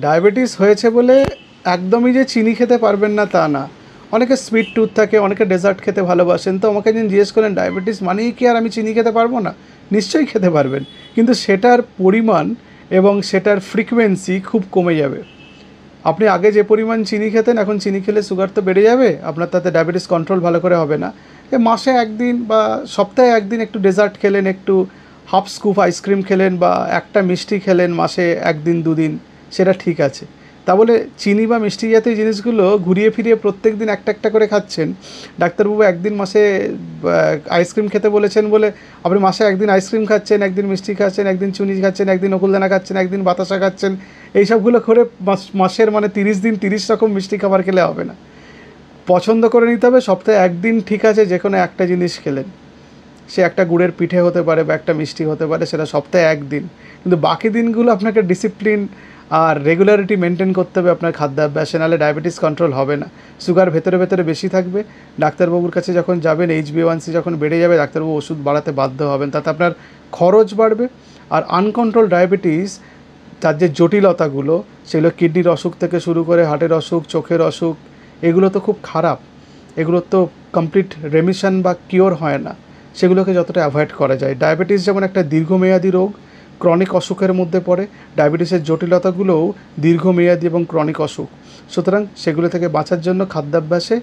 Diabetes হয়েছে বলে একদমই যে চিনি খেতে পারবেন না তা না। অনেকে সুইট টুথ থাকে, অনেকে ডেজার্ট খেতে ভালোবাসেন। তো আমাকে একদিন জিজ্ঞেস করলেন, ডায়াবেটিস মানেই কি আর আমি চিনি খেতে পারবো না? নিশ্চয়ই খেতে পারবেন, কিন্তু সেটার পরিমাণ এবং সেটার ফ্রিকোয়েন্সি খুব কমে যাবে। আপনি আগে যে পরিমাণ চিনি খেতেন, এখন চিনি খেলে সুগার তো বেড়ে যাবে, আপনার তাতে ডায়াবেটিস কন্ট্রোল ভালো করে হবে না। মাসে একদিন বা সপ্তাহে একদিন একটু ডেজার্ট খেলেন, একটু হাফ স্কুপ আইসক্রিম খেলেন বা একটা মিষ্টি খেলেন মাসে একদিন দুদিন, সেটা ঠিক আছে। তা বলে চিনি বা মিষ্টি জাতীয় জিনিসগুলো ঘুরিয়ে ফিরিয়ে প্রত্যেক দিন একটা একটা করে খাচ্ছেন। ডাক্তারবাবু একদিন মাসে আইসক্রিম খেতে বলেছেন বলে আপনি মাসে একদিন আইসক্রিম খাচ্ছেন, একদিন মিষ্টি খাচ্ছেন, একদিন চিনি খাচ্ছেন, একদিন নকুলদানা খাচ্ছেন, একদিন বাতাসা খাচ্ছেন। এইসবগুলো করে মাসের মানে 30 দিন 30 রকম মিষ্টি খাবার খেলে হবে না। পছন্দ করে নিতে হবে, সপ্তাহে একদিন ঠিক আছে যে কোনো একটা জিনিস খেলেন। সে একটা গুড়ের পিঠে হতে পারে বা একটা মিষ্টি হতে পারে, সেটা সপ্তাহে একদিন। কিন্তু বাকি দিনগুলো আপনাকে ডিসিপ্লিন আর রেগুলারিটি মেনটেন করতে হবে আপনার খাদ্যাভ্যাসে, নাহলে ডায়াবেটিস কন্ট্রোল হবে না। সুগার ভেতরে ভেতরে বেশি থাকবে। ডাক্তারবাবুর কাছে যখন যাবেন, HbA1c যখন বেড়ে যাবে, ডাক্তারবাবু ওষুধ বাড়াতে বাধ্য হবেন, তাতে আপনার খরচ বাড়বে। আর আনকন্ট্রোল ডায়াবেটিস, তার যে জটিলতাগুলো, সেগুলো কিডনির অসুখ থেকে শুরু করে হার্টের অসুখ, চোখের অসুখ, এগুলো তো খুব খারাপ। এগুলোর তো কমপ্লিট রেমিশন বা কিওর হয় না। সেগুলোকে যতটা অ্যাভয়েড করা যায়। ডায়াবেটিস যেমন একটা দীর্ঘমেয়াদী রোগ, ক্রনিক অসুখের মধ্যে পড়ে, ডায়াবেটিসের জটিলতাগুলোও দীর্ঘমেয়াদী এবং ক্রনিক অসুখ। সুতরাং সেগুলো থেকে বাঁচার জন্য খাদ্যাভ্যাসে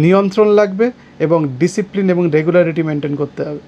নিয়ন্ত্রণ লাগবে এবং ডিসিপ্লিন এবং রেগুলারিটি মেনটেন করতে হবে।